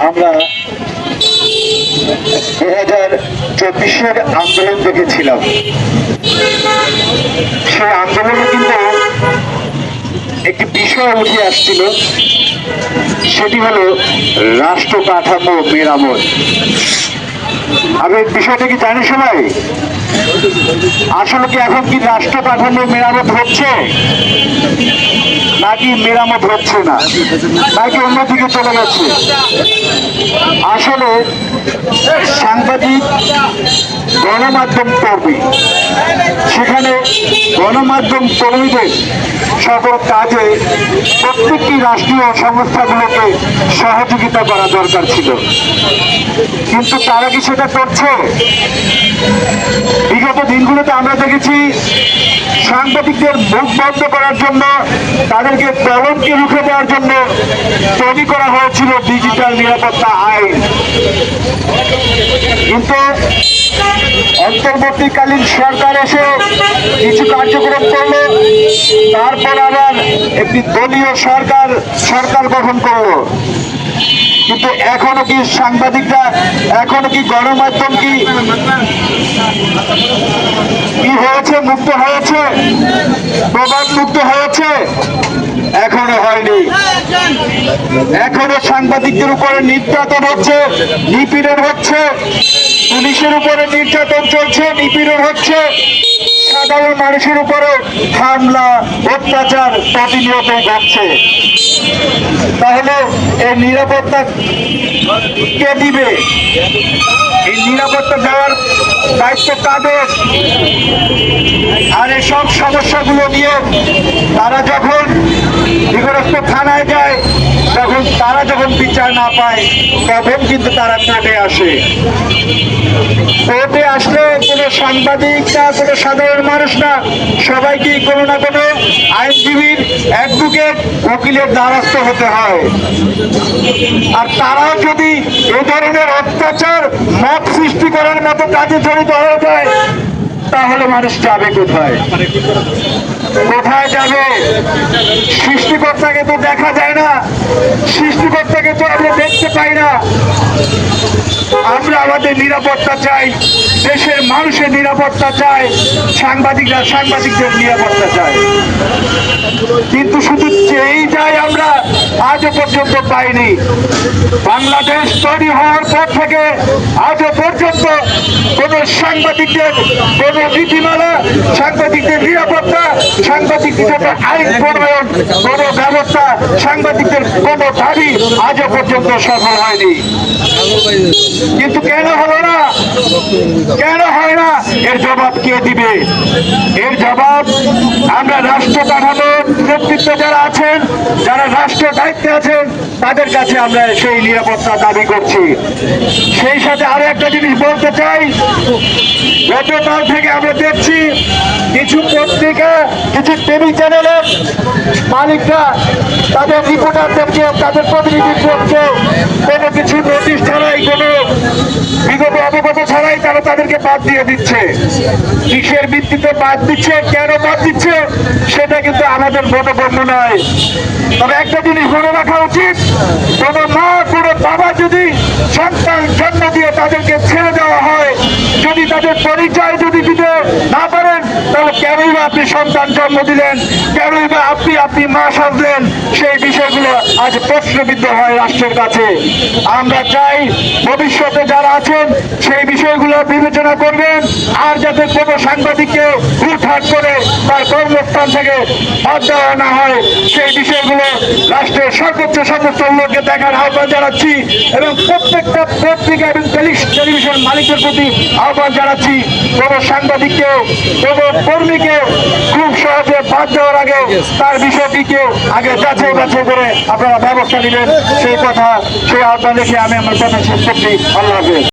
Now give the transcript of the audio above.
আমরা 2024-এর আন্দোলন দেখেছিলাম। সেই আন্দোলনে কিন্তু একটি বিষয় উঠে আসছিল, সেটি হলো রাষ্ট্র কাঠামো মেরামত। আমি বিষয়টা কি জানি সবাই? আসলে কি এখন কি রাষ্ট্র কাঠামো মেরামত হচ্ছে, নাকি মেরামত হচ্ছে না, নাকি অন্যদিকে চলে গেছে? আসলে সাংবাদিক গণমাধ্যম কর্মী, সেখানে গণমাধ্যম কর্মীদের সকল কাজে প্রত্যেকটি রাষ্ট্রীয় সংস্থাগুলোকে সহযোগিতা করা দরকার ছিল, কিন্তু তারা কি সেটা করছে? বিগত দিনগুলোতে আমরা দেখেছি সাংবাদিকদের মুখ বন্ধ করার জন্য, তাদেরকে কলমকে রুখে দেওয়ার জন্য তৈরি করা হয়েছিল ডিজিটাল নিরাপত্তা আইন। কিন্তু অন্তর্বর্তীকালীন সরকার এসে কিছু কার্যক্রম করলো, তারপর আবার একটি দলীয় সরকার গঠন করলো। কিন্তু এখনো কি সাংবাদিকরা, এখনো কি গণমাধ্যম কি হয়েছে, মুক্ত হয়েছে, প্রবাদ মুক্ত হয়েছে? এখনো হয়নি। এখনো সাংবাদিকদের উপরে নির্যাতন হচ্ছে, নিপীড়ন হচ্ছে, পুলিশের উপরে নির্যাতন চলছে, নিপীড়ন হচ্ছে, সাধারণ মানুষের উপরে হামলা অত্যাচার প্রতিনিয়ত ঘটছে। তাহলে এই নিরাপত্তা কে দিবে? এই নিরাপত্তা দেওয়ার দায়িত্ব কাদের? আর এসব সমস্যাগুলো নিয়ে তারা যখন নিকটস্থ থানায় যায়, তখন তারা যখন বিচার না পায়, তখন কিন্তু তারা কোর্টে আসে। কোর্টে আসলে কোনো সাংবাদিক না, কোনো সাধারণ মানুষ না, সবাইকে কোনো না কোনো আইনজীবীর, অ্যাডভোকেট, উকিলের দ্বারস্থ হতে হয়। আর তারাও যদি এ ধরনের অত্যাচার, মত সৃষ্টি করার মতো কাজে জড়িত হয়ে যায়, তাহলে মানুষ যাবে কোথায়? কোথায় যাবে? সৃষ্টিকর্তাকে তো দেখা যায় না, সৃষ্টিকর্তাকে তো আমরা দেখতে পাই না। আমরা আমাদের নিরাপত্তা চাই, দেশের মানুষের নিরাপত্তা চাই, সাংবাদিকদের নিরাপত্তা চাই, কিন্তু শুধু চেয়েই যাই আমরা, আজও পর্যন্ত পাইনি। বাংলাদেশ তৈরি হওয়ার পর থেকে আজও পর্যন্ত কোন সাংবাদিকদের কোন নীতিমালা, সাংবাদিকদের নিরাপত্তা, সাংবাদিকদের আইন প্রণয়ন, কোন ব্যবস্থা, সাংবাদিকদের কোন দাবি আজও পর্যন্ত সফল হয়নি। কিন্তু কেন হলো না? কেন হয় না? এর জবাব কে দিবে? এর জবাব আমরা রাষ্ট্র কাঠামোর নেতৃত্ব যারা আছেন, যারা রাষ্ট্র দায়িত্বে আছেন, তাদের কাছে আমরা সেই নিরাপত্তা দাবি করছি। সেই সাথে আরো একটা জিনিস বলতে চাই, গতকাল থেকে আমরা দেখছি কিছু পত্রিকা, কিছু টিভি চ্যানেলের মালিকরা তাদের রিপোর্টারদেরকে, তাদের প্রতিনিধিত্বকে কোনো কিছু নোটিশ ছাড়াই, কোনো বিগত অবগত ছাড়াই তারা তাদেরকে বাদ দিয়ে দিচ্ছে। কিসের ভিত্তিতে বাদ দিচ্ছে, কেন বাদ দিচ্ছে, সেটা কিন্তু আমাদের বোধগম্য নয়। তবে একটা জিনিস মনে রাখা উচিত, কোনো মা, কোনো বাবা যদি সন্তান জন্ম দিয়ে তাদেরকে ছেড়ে দেওয়া হয়, যদি তাদের পরিচয় যদি দিতে না পারেন, তাহলে কেনই বা আপনি সন্তান জন্ম দিলেন, কেনই বা আপনি মা সাজলেন? সেই বিষয়গুলো আজ প্রশ্নবিদ্ধ হয় রাষ্ট্রের কাছে। আমরা চাই ভবিষ্যতে যারা আছেন সেই বিষয়গুলো বিবেচনা করবেন, আর যাতে কোনো সাংবাদিককে হুটহাট করে তার কর্মস্থান থেকে বাদ দেওয়া না হয়, সেই বিষয়গুলো রাষ্ট্রের সর্বোচ্চ সমস্ত লোককে দেখার আহ্বান জানাচ্ছি, এবং প্রত্যেকটা পত্রিকা এবং টেলিভিশন মালিকের প্রতি আহ্বান জানাচ্ছি, কোনো সাংবাদিককে, কোনো কর্মীকে খুব সহজে বাদ দেওয়ার আগে তার বিষয়টিকে আগে যাচাই বাছাই করে আপনারা ব্যবস্থা নেবেন। সেই কথা, সেই আহ্বান রেখে আমি আমার কথা শেষ করছি। আল্লাহ হাফেজ।